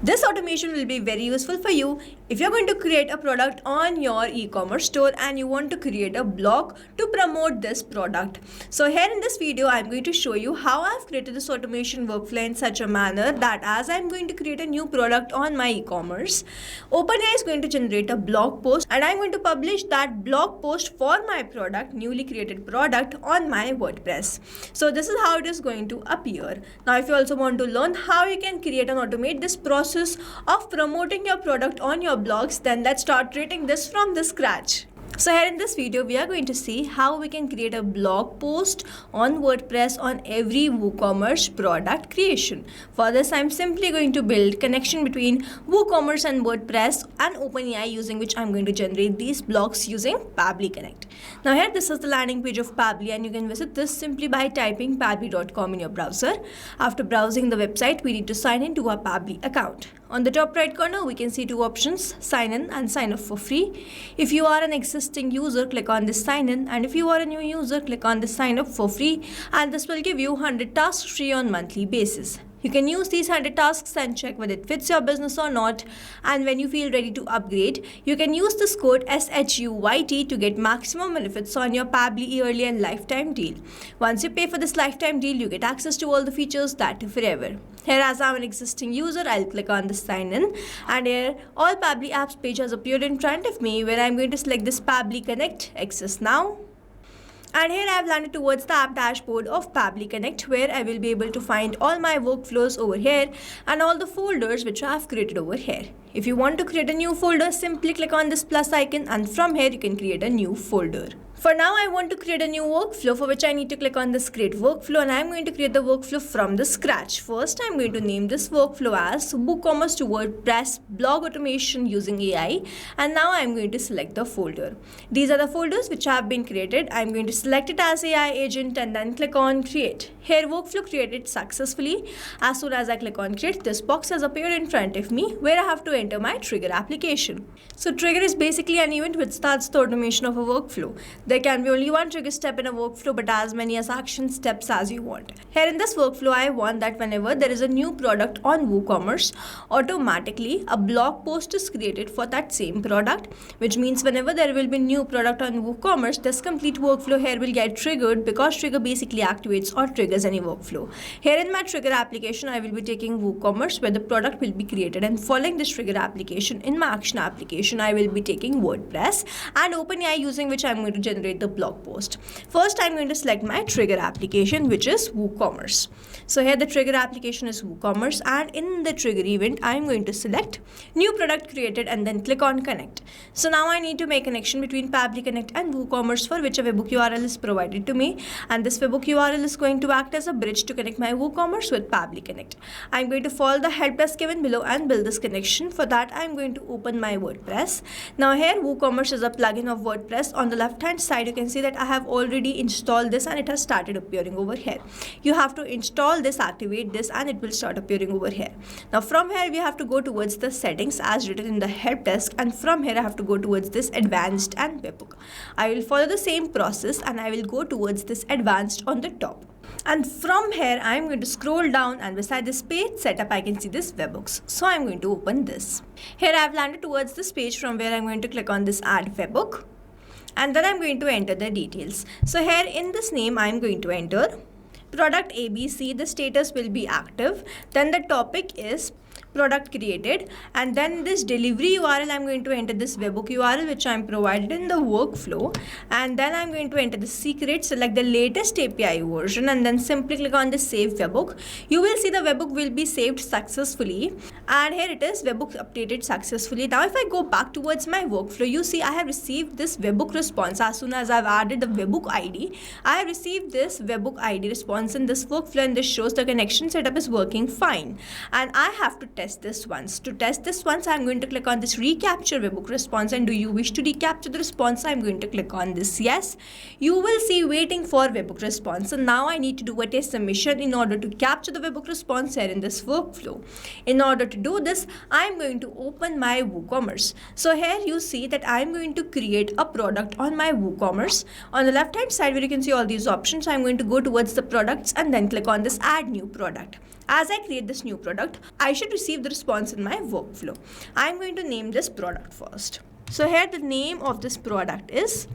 This automation will be very useful for you if you're going to create a product on your e-commerce store and you want to create a blog to promote this product. So here in this video, I'm going to show you how I've created this automation workflow in such a manner that as I'm going to create a new product on my e-commerce, OpenAI is going to generate a blog post and I'm going to publish that blog post for my product, newly created product on my WordPress. So this is how it is going to appear. Now, if you also want to learn how you can create and automate this process of promoting your product on your blogs, then let's start creating this from the scratch. So here in this video, we are going to see how we can create a blog post on WordPress on every WooCommerce product creation. For this, I'm simply going to build connection between WooCommerce and WordPress and OpenAI, using which I'm going to generate these blogs using Pabbly Connect. Now here, this is the landing page of Pabbly and you can visit this simply by typing pabbly.com in your browser. After browsing the website, we need to sign in to our Pabbly account. On the top right corner, we can see two options, sign in and sign up for free. If you are an existing user, click on this sign in, and if you are a new user, click on this sign up for free, and this will give you 100 tasks free on monthly basis. You can use these 100 tasks and check whether it fits your business or not, and when you feel ready to upgrade, you can use this code SHUYT to get maximum benefits on your Pabbly yearly and lifetime deal. Once you pay for this lifetime deal, you get access to all the features that are forever. Here, as I'm an existing user, I'll click on this sign in, and here all Pabbly apps page has appeared in front of me, where I'm going to select this Pabbly Connect, access now. And here I have landed towards the app dashboard of Pabbly Connect, where I will be able to find all my workflows over here and all the folders which I have created over here. If you want to create a new folder, simply click on this plus icon, and from here you can create a new folder. For now, I want to create a new workflow, for which I need to click on this create workflow, and I'm going to create the workflow from the scratch. First, I'm going to name this workflow as WooCommerce to WordPress blog automation using AI, and now I'm going to select the folder. These are the folders which have been created. I'm going to select it as AI agent and then click on create. Here, workflow created successfully. As soon as I click on create, this box has appeared in front of me where I have to enter my trigger application. So trigger is basically an event which starts the automation of a workflow. There can be only one trigger step in a workflow, but as many as action steps as you want. Here in this workflow, I want that whenever there is a new product on WooCommerce, automatically a blog post is created for that same product, which means whenever there will be new product on WooCommerce, this complete workflow here will get triggered, because trigger basically activates or triggers any workflow. Here in my trigger application, I will be taking WooCommerce, where the product will be created, and following this trigger application, in my action application, I will be taking WordPress and OpenAI, using which I am going to generate the blog post. First, I'm going to select my trigger application, which is WooCommerce. So here the trigger application is WooCommerce, and in the trigger event, I'm going to select new product created and then click on connect. So now I need to make connection between Pabbly Connect and WooCommerce, for which a webhook URL is provided to me, and this webhook URL is going to act as a bridge to connect my WooCommerce with Pabbly Connect. I'm going to follow the help desk given below and build this connection. For that, I'm going to open my WordPress. Now here, WooCommerce is a plugin of WordPress. On the left hand side, you can see that I have already installed this and it has started appearing over here. You have to install this, activate this, and it will start appearing over here. Now from here, we have to go towards the settings as written in the help desk, and from here I have to go towards this advanced and webhook. I will follow the same process and I will go towards this advanced on the top. And from here, I am going to scroll down, and beside this page setup, I can see this webhooks. So I'm going to open this. Here I have landed towards this page, from where I'm going to click on this add webhook. And then I'm going to enter the details. So here in this name, I'm going to enter product ABC. The status will be active. Then the topic is product created, and then this delivery URL, I'm going to enter this webhook URL which I'm provided in the workflow, and then I'm going to enter the secret, select the latest API version, and then simply click on the save webhook. You will see the webhook will be saved successfully, and here it is, webhook updated successfully. Now if I go back towards my workflow, you see I have received this webhook response. As soon as I've added the webhook ID, I have received this webhook ID response in this workflow, and this shows the connection setup is working fine, and I have to test this once. To test this once, I'm going to click on this recapture webhook response, and do you wish to recapture the response? I'm going to click on this yes. You will see waiting for webhook response. So now I need to do a test submission in order to capture the webhook response here in this workflow. In order to do this, I'm going to open my WooCommerce. So here you see that I'm going to create a product on my WooCommerce. On the left hand side, where you can see all these options, I'm going to go towards the products and then click on this add new product. As I create this new product, I should receive the response in my workflow. I'm going to name this product first. So here the name of this product is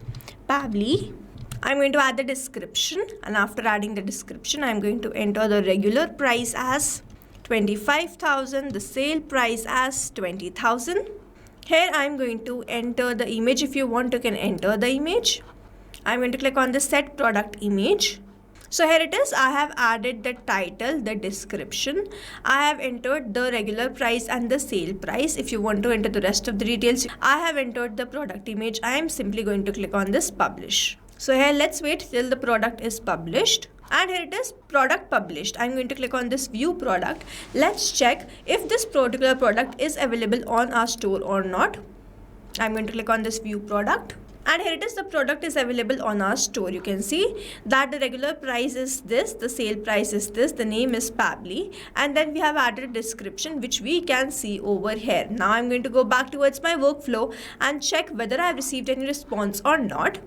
Pabbly. I'm going to add the description, and after adding the description, I'm going to enter the regular price as 25,000, the sale price as 20,000. Here I'm going to enter the image. If you want, you can enter the image. I'm going to click on the set product image. So here it is. I have added the title, the description. I have entered the regular price and the sale price. If you want to enter the rest of the details, I have entered the product image. I am simply going to click on this publish. So here let's wait till the product is published. And here it is, product published. I'm going to click on this view product. Let's check if this particular product is available on our store or not. I'm going to click on this view product. And here it is, the product is available on our store. You can see that the regular price is this, the sale price is this, the name is Pabbly, and then we have added a description which we can see over here. Now I'm going to go back towards my workflow and check whether I have received any response or not.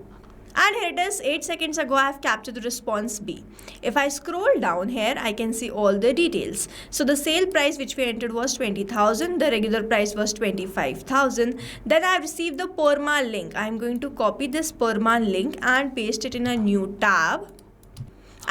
And here it is, 8 seconds ago I have captured the response B. If I scroll down here, I can see all the details. So the sale price which we entered was 20,000, the regular price was 25,000. Then I have received the perma link. I am going to copy this perma link and paste it in a new tab.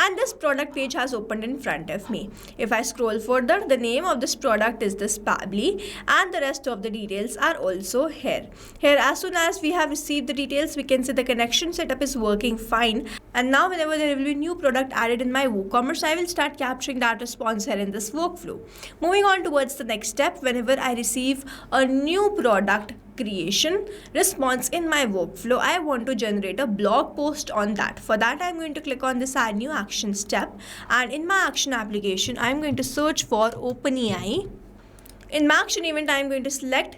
And this product page has opened in front of me. If I scroll further, the name of this product is this Pabbly, and the rest of the details are also here. Here, as soon as we have received the details, we can see the connection setup is working fine. And now whenever there will be a new product added in my WooCommerce, I will start capturing that response here in this workflow. Moving on towards the next step, whenever I receive a new product creation response in my workflow, I want to generate a blog post on that. For that, I'm going to click on this add new action step, and in my action application, I'm going to search for OpenAI. In my action event, I'm going to select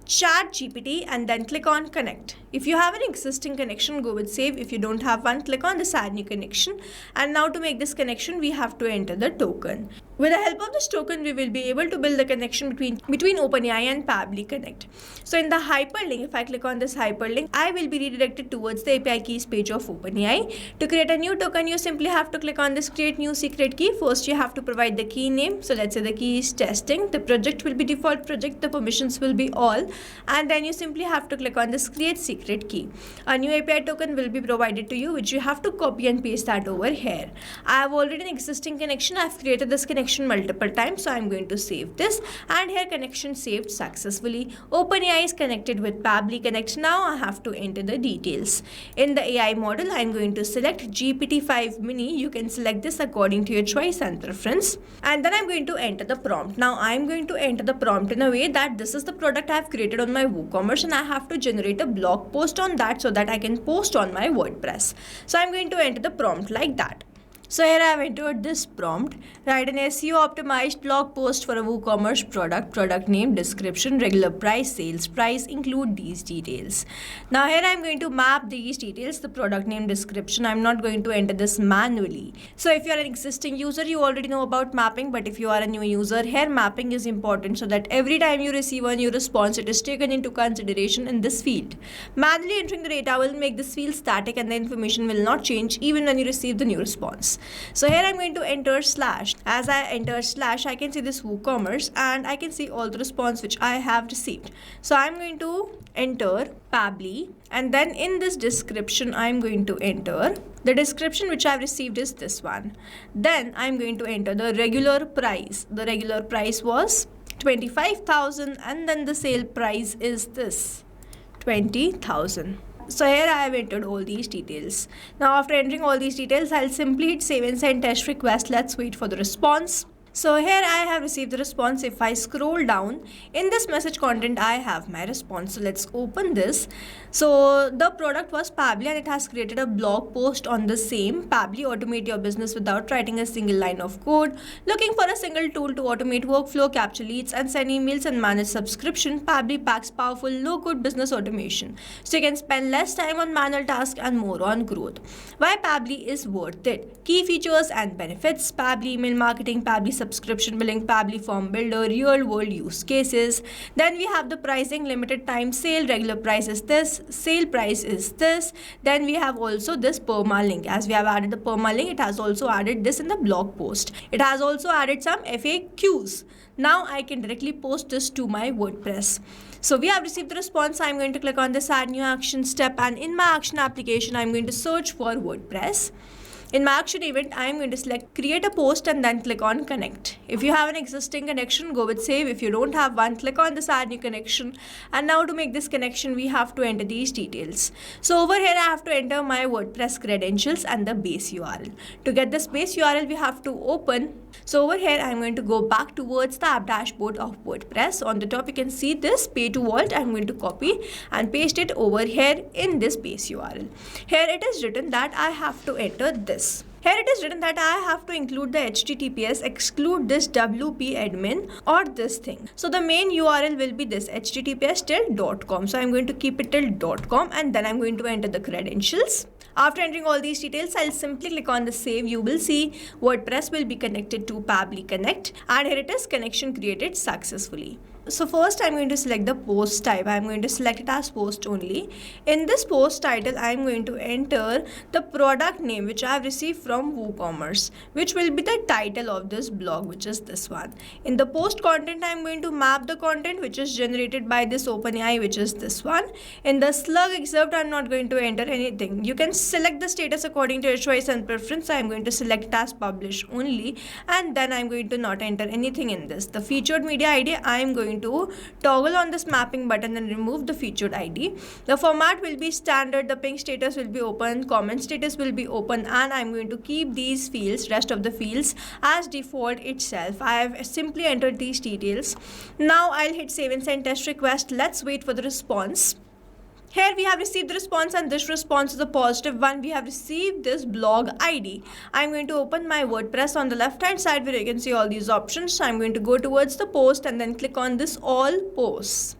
ChatGPT and then click on connect. If you have an existing connection, go with save. If you don't have one, click on this add new connection. And now to make this connection, we have to enter the token. With the help of this token, we will be able to build the connection between OpenAI and Pabbly Connect. So in the hyperlink, if I click on this hyperlink, I will be redirected towards the API keys page of OpenAI. To create a new token, you simply have to click on this create new secret key. First, you have to provide the key name. So let's say the key is testing. The project will be default project. The permissions will be all. And then you simply have to click on this create secret key. A new API token will be provided to you, which you have to copy and paste that over here. I have already an existing connection. I have created this connection multiple times, so I'm going to save this, and here connection saved successfully. OpenAI is connected with Pabbly Connect. Now I have to enter the details. In the AI model, I'm going to select GPT-5 mini. You can select this according to your choice and preference, and then I'm going to enter the prompt. Now I'm going to enter the prompt in a way that this is the product I have created on my WooCommerce, and I have to generate a blog post on that so that I can post on my WordPress. So I'm going to enter the prompt like that. So here I have entered this prompt. Write an SEO optimized blog post for a WooCommerce product name, description, regular price, sales price, include these details. Now here I am going to map these details, the product name, description. I am not going to enter this manually. So if you are an existing user, you already know about mapping, but if you are a new user, here mapping is important so that every time you receive a new response, it is taken into consideration in this field. Manually entering the data will make this field static and the information will not change even when you receive the new response. So here I'm going to enter slash. As I enter slash, I can see this WooCommerce and I can see all the response which I have received. So I'm going to enter Pabbly, and then in this description I'm going to enter the description which I've received is this one. Then I'm going to enter the regular price. The regular price was 25,000 and then the sale price is this 20,000. So here I have entered all these details. Now after entering all these details, I'll simply hit save and send test request. Let's wait for the response. So here I have received the response. If I scroll down in this message content, I have my response. So let's open this. So the product was Pabbly and it has created a blog post on the same. Pabbly, automate your business without writing a single line of code. Looking for a single tool to automate workflow, capture leads and send emails and manage subscription. Pabbly packs powerful low-code business automation. So you can spend less time on manual tasks and more on growth. Why Pabbly is worth it. Key features and benefits. Pabbly email marketing, Pabbly subscription billing, Pabbly form builder, real world use cases. Then we have the pricing, limited time sale, regular price is this, sale price is this. Then we have also this permalink. As we have added the permalink, it has also added this in the blog post. It has also added some FAQs. Now I can directly post this to my WordPress. So we have received the response. I'm going to click on this add new action step, and in my action application, I'm going to search for WordPress. In my action event, I am going to select create a post and then click on connect. If you have an existing connection, go with save. If you don't have one, click on this add new connection. And now to make this connection, we have to enter these details. So over here, I have to enter my WordPress credentials and the base URL. To get this base URL, we have to open. So over here, I'm going to go back towards the app dashboard of WordPress. On the top, you can see this pay to vault. I'm going to copy and paste it over here in this base URL. Here it is written that I have to enter this. Here it is written that I have to include the HTTPS, exclude this WP admin or this thing. So the main URL will be this https till.com. So I'm going to keep it till.com, and then I'm going to enter the credentials. After entering all these details, I'll simply click on the save. You will see WordPress will be connected to Pabbly Connect, and here it is, connection created successfully. So first I'm going to select the post type. I'm going to select it as post only. In this post title, I'm going to enter the product name which I have received from WooCommerce, which will be the title of this blog, which is this one. In the post content, I'm going to map the content which is generated by this OpenAI, which is this one. In the slug excerpt, I'm not going to enter anything. You can select the status according to your choice and preference. I'm going to select it as publish only, and then I'm going to not enter anything in this. The featured media ID, I'm going to toggle on this mapping button and remove the featured ID. The format will be standard. The ping status will be open, comment status will be open, and I'm going to keep these fields, rest of the fields, as default itself. I have simply entered these details. Now I'll hit save and send test request. Let's wait for the response. Here we have received the response, and this response is a positive one. We have received this blog ID. I'm going to open my WordPress on the left hand side where you can see all these options. So I'm going to go towards the post and then click on this all posts.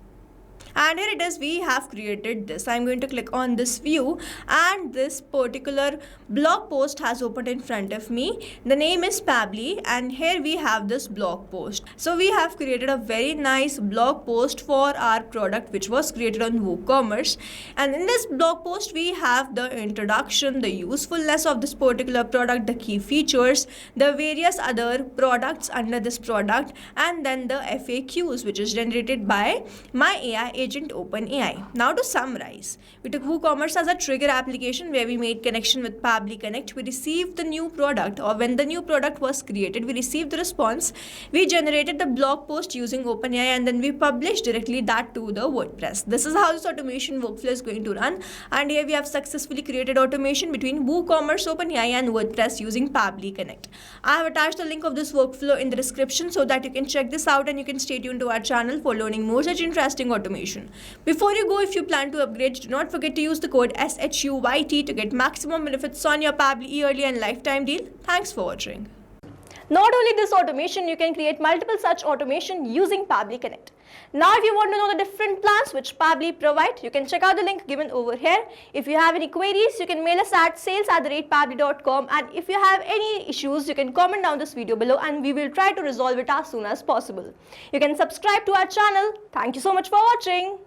And here it is, we have created this. I'm going to click on this view, and this particular blog post has opened in front of me. The name is Pabbly, and here we have this blog post. So we have created a very nice blog post for our product which was created on WooCommerce. And in this blog post, we have the introduction, the usefulness of this particular product, the key features, the various other products under this product, and then the FAQs which is generated by my AI agent OpenAI. Now to summarize, we took WooCommerce as a trigger application where we made connection with Pabbly Connect. We received the new product, or when the new product was created, we received the response. We generated the blog post using OpenAI, and then we published directly that to the WordPress. This is how this automation workflow is going to run. And here we have successfully created automation between WooCommerce, OpenAI, and WordPress using Pabbly Connect. I have attached the link of this workflow in the description so that you can check this out, and you can stay tuned to our channel for learning more such interesting automation. Before you go, if you plan to upgrade, do not forget to use the code SHUYT to get maximum benefits on your Pabbly yearly and lifetime deal. Thanks for watching. Not only this automation, you can create multiple such automation using Pabbly Connect. Now, if you want to know the different plans which Pabbly provide, you can check out the link given over here. If you have any queries, you can mail us at sales@pabbly.com, and if you have any issues, you can comment down this video below and we will try to resolve it as soon as possible. You can subscribe to our channel. Thank you so much for watching.